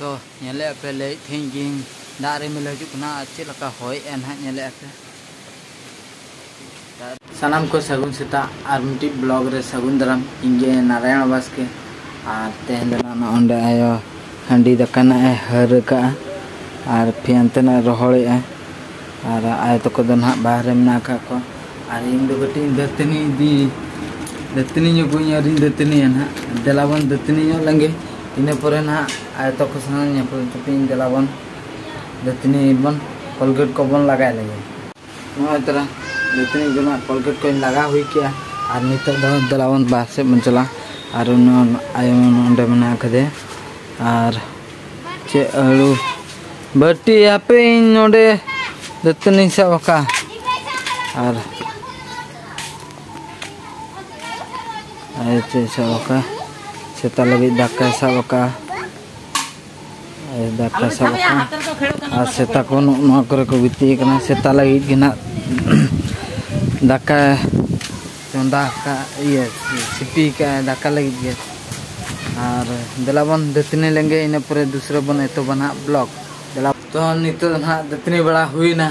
तो नेले पे ले थिंकिंग दारे मिल हजना अच्छे लका होय एन हा नेले पे सानाम को सगुन सेता आर मिटी ब्लॉग रे सगुन dram Inge Narayan Baske are तेहना ना ओंडे आयो हंडी दकाना ए हर का आर फियांतना रोहळे आर आय तो को दन हा बाहरे मना का को आर इन दो गटी दतनी दी दतनी ᱧᱚ गुñ आरिन दतनी ना देलावन दतनी ᱧᱚ लंगे इने परे ना आय तो को सन ᱧa पर तपिन देलावन दतनी बन कोलगेट को बन लगाय लगे नो तरह दतनी गुना कोलगेट को लगा हुई किया आर नित देलावन बाहर से बन चला आर आयो ओंडे मना कदे आर चे अळु बटी आपे नोडे दतनी सबका आर चे सबका सेता लगी दाका सबका दाका सबका आर सेता को नो करे को बिती कना सेता लगी गिना दाका चंदा का ये सिपी का दाका लगी गे आर देलाबन दतनी लेंगे इन पूरे दूसरे बन तो बना ब्लॉग देला तो नितो ना दतनी बड़ा हुई ना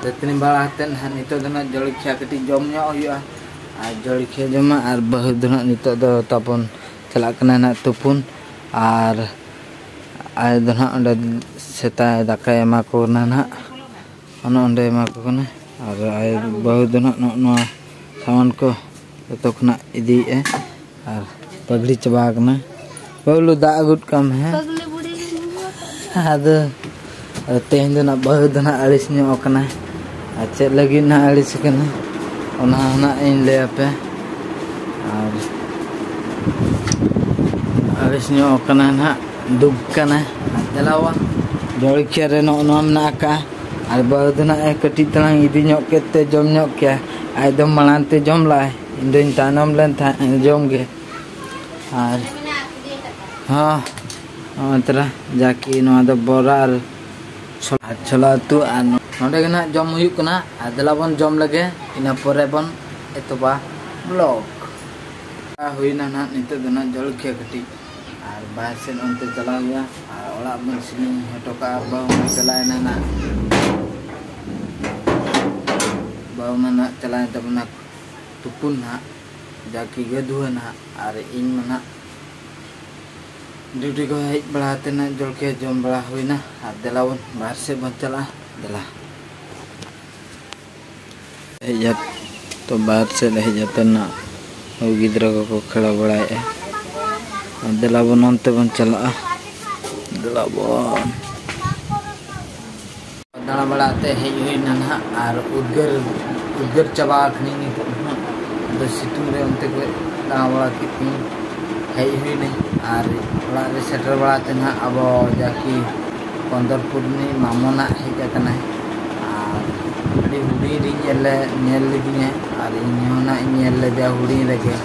दतनी बड़ा हते ना नितो ना जलखिया कटी जम ᱧᱚᱜ हुआ आर जलखिया जमा आर बहु दना नितो दो तपन चला कना ना तुपुन आर आय दना ओंडे सेता दाका एमा को ना ना ओंडे एमा को कना आर आय बहु दना नो सामान को तो खना इदी ए आर पगड़ी चबा कना बहुलु दा गुड कम है आदो तेहन दना बहु दना अड़िस ᱧᱚᱜ कना चे लगी ना अड़िस कना ओना ना इन ले पे आर अड़िस ᱧᱚᱜ कना ना दुग कना देलावा जलखिया रे नो मना का आर बहु दना ए कटी तना इदी ᱧᱚᱜ केते जम ᱧᱚᱜ के एकदम मनाते जम लाए इंदन तानम लन था जम गे आर हाँ अंतरा जाकी नवा दो बोरा छोला तु आर नोडे गना जम हुई कना आदला बन जम लगे इना परे बन एतोबा ब्लॉग हुई ना ना निते दना जलखिया कटी आर बाहर से ओंते चला हुआ आर ओला बन सिनी हटोका बाउ चलाए ना बाउ मना चलाए तबना तुपुन ना जाकी गदुआ ना आर इन मना ड्यूटी को हेज बढ़ाते ना जलखिया जम बड़ा हुई ना आर देलावन बाहर से बन चला देला हेजत तो बाहर से हेजते ना गिद्रा को खेला बड़ाए देलावन अंते बन चला देलावन दाना बड़ाते हेज हुई ना ना आर उद्गर चबा खनी तो सितुंग रे अंते को दाना बड़ा कितनी हेज हुई नहीं आर बड़ा रे सेटर बड़ाते ना अब जाकी पंदरपुर में मामोना हेज कना आर अड़ी हुडी री नेल लिदिने आर इन्होना नेल ले हुडी लगे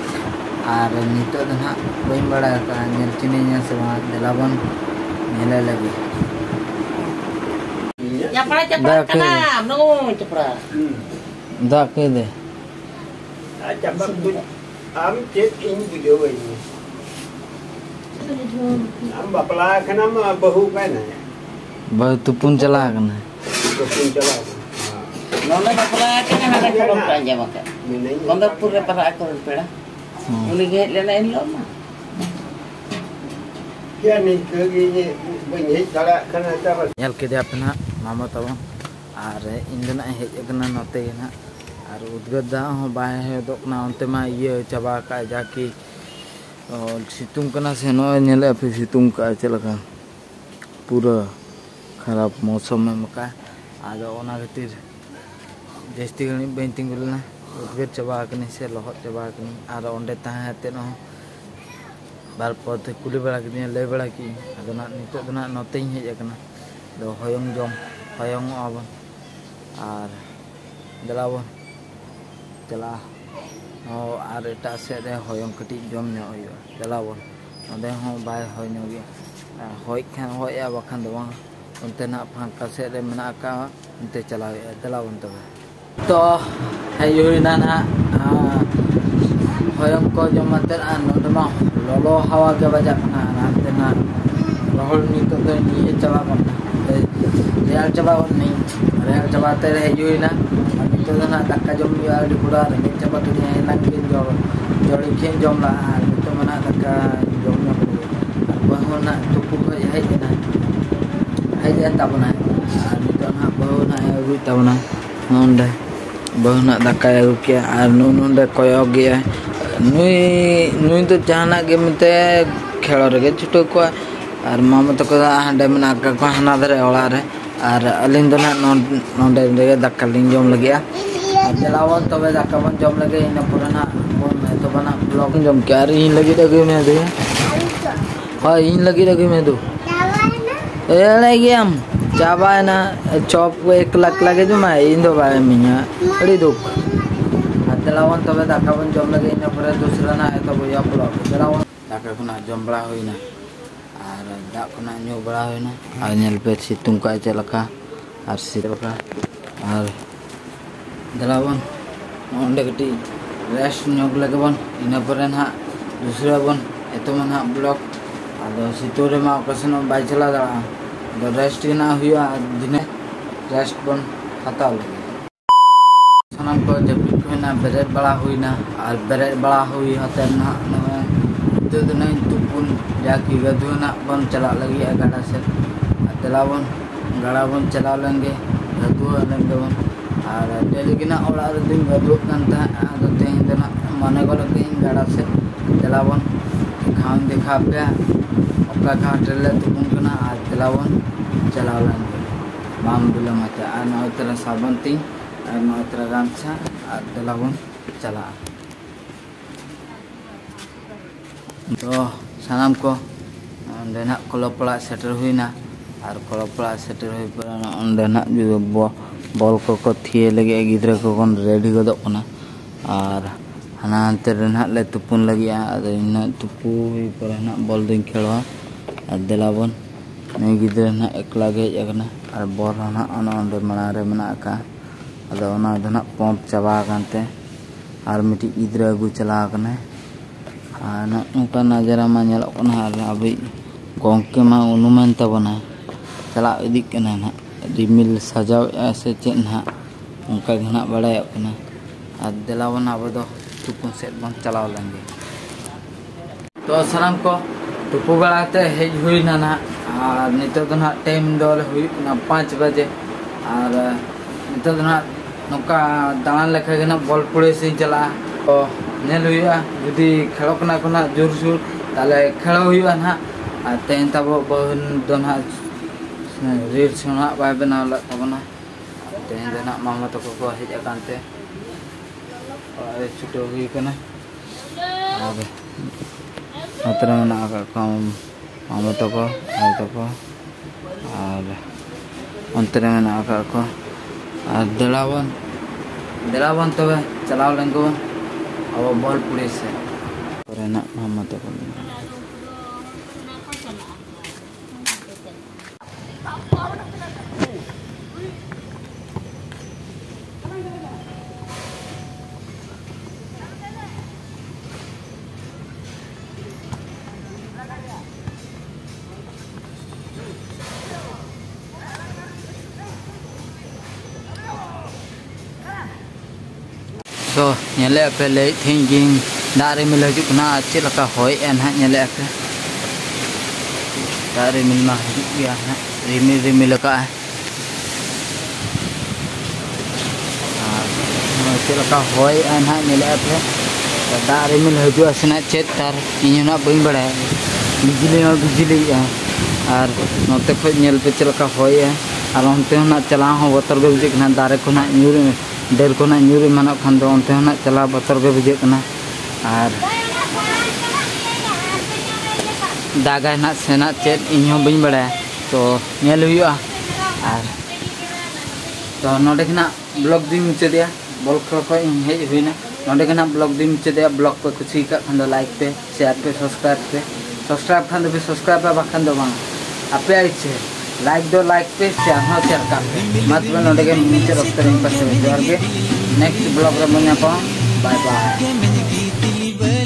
आर नितो दना बई बड़ा का नेल चिने से वहां देलाबन नेले लगे चपड़ा चपड़ा कना नो चपड़ा दा के दे चपड़ा बुझ आम चेक इन बुझो गई हम बपला खना बहु का ना बहु तुपुन चला कना तुपुन चला नोने बपला के ना खबर पांजे मके पंदरपुर रे परा को पेड़ा उनी गे लेना इन लो ना क्या नहीं कगी ये बने चला खना चला नेल के दे अपना मामा तब आर इंदना हेज कना नते ना आर उद्गदा हो बाय हे दोकना अंते मा ये चबा का जाकी सितुंग कना से नो नेले पे सितुंग का चलका पूरा खराब मौसम में मका आदो ओना खातिर जस्ती गनी बेंटिंग गुलना उद्गर चबा कनी से लहत चबा कनी आर ओंडे ताहते न बार पथ कुली बड़ा के ले बड़ा की आदो ना नितो दना नते हेज कना दो होयंग जम होयंग आबन आर दलाबन चला आर एटा से रे होयंग कटी जम ᱧᱚᱜ हुआ दलाबन ओंडे हो बाय होय ᱧᱚᱜ गया होय खान होया बखान दो उनते ना फांका से रे मना का उनते चला दलाबन तो हेज हुई ना ना होयंग को जमाते नोडे मा लोलो हवा के बजा ना रोहल नितो तो ये चबा करना रेल चबा नहीं रेल चबा तेरे हेजुइना नितो तो ना दक्का जम या डिपुरा रे चबा तो ये लंगे जोड़ी के जमला नितो मना दक्का जमना बहुना तुपु को हेजना हेज तबना नितो ना बहुना अगु तबना नोंडे बहुना दक्का अगु के आर नोंडे कोयो गया नुई तो जाना के मते खेल रे छुटो को और मामा तक हांडे में आका को हाना धरे ओला रे और अलिन दो ना नोंडे रे दक्का लिंग जम लगे चलावन तबे दक्का बन जम लगे इन पुराना बन तो बना ब्लॉग जम के अरे इन लगी लगे में दे हां इन लगी में दो ए लगे हम चाबा ना चॉप को 1 लाख लगे जो मैं इन दो बाय मिया अड़ी दुख चलावन तबे दक्का बन जम लगे इन पर दूसरा ना है तो या ब्लॉग चलावन दक्का को ना जम बड़ा होइना और दाग को ना न्यू बड़ा होइना और नेल पे सितुंग का चलका और सिलका और चलावन ओंडे कटी रेस्ट न्योग लगे बन इन पर ना दूसरा बन एतो मन हा ब्लॉग आदो सितोरे मा ओकेशन बाय चला दा दो रेस्ट ना हुआ दिने रेस्ट बन हताल सनम को जब ना बेरेट बड़ा हुईना और बेरेट बड़ा हुई हते ना तो नहीं तुपुन जाकी गधुना बन चला लगी गाड़ा से चलावन गाड़ा बन चला लेंगे गधु लेंगे बन और डेली की ना ओड़ा दिन गधु कानता आदो तेन देना माने को लगे गाड़ा से चलावन खान दिखा पे ओका खा ट्रेले तुपुन कना आ चलावन चला लेंगे बाम बिलो मते आ न उतरा साबंती आ न उतरा गामछा आ चलावन चला तो सानाम को अंदे ना कलपड़ा सेटर हुईना और कलपड़ा सेटर हुई पर अंदे ना जो बॉल को थिए लगे गिद्रा को कोन रेडी गदो कना और हाना अंते रे ना ले तुपुन लगी आदो इना तुपु हुई पर ना बॉल दिन खेलवा और देलाबन ने गिद्रा ना एकला गे जगना और बॉल ना अना अंदे मना रे मना का आदो ना दना पंप चाबा कानते और मिटी गिद्रा गु चला कने नुका नजरा मा अभी गोंके मा अनुमान तबना चला इदी कना ना रिमिल सजाव ऐसे चेन ना उनका घना बड़ाय कना और देलावन अब दो तुपुन सेट बन चलाव लेंगे तो सलाम को तुपु बड़ाते हेज हुई ना ना और नितो तो ना टाइम दो हुई ना 5 बजे और नितो तो ना नुका दाना लेखा के ना बॉल पुड़े से चला तो नेल हुआ जुदी खेलो कना कोना जोर जोर ताले खेलो हुआ ना तेन तब बहुन दोना रील सुना बाय बना तबना तेन देना मामा तक को हेज कानते और छुटो हुई कना अब अतरा ना का मामा तक आय तक और अंतरे में ना को और देलावन तबे चलाव लेंगे अब बॉल पुड़े से ना मामा तो तो नेले पहले थिंकिंग दारे मिल हजना चलका होय एन हा नेले पे दारे मिल मा गया है रिमिल का चलका होय एन हा नेले पे दारे मिल हजू सना चेत तार इना बई बड़ा बिजली और नोते खो नेल पे चलका होय और उनते ना चला हो बतर गे बुझे दारे को ना न्यूर डेर को ना न्यूर माना खान दो उनते ना चला बतर गे बुझे और दागा ना सेना चेत इन बी बड़ा तो नेल हुआ और तो नोडे ना ब्लॉग दी मुचादिया बॉल खेल को हेज हुईना नोडे ना ब्लॉग दी मुचादिया ब्लॉग पे कुछ खान लाइक पे शेयर पे सब्सक्राइब खान पे सब्सक्राइब पे बाखान दो बांग आपे इच्छे लाइक पे शेयर का मत नोडे के मुचाद अक्तर पास जोर के नेक्स्ट ब्लॉग रे बन बाय बाय।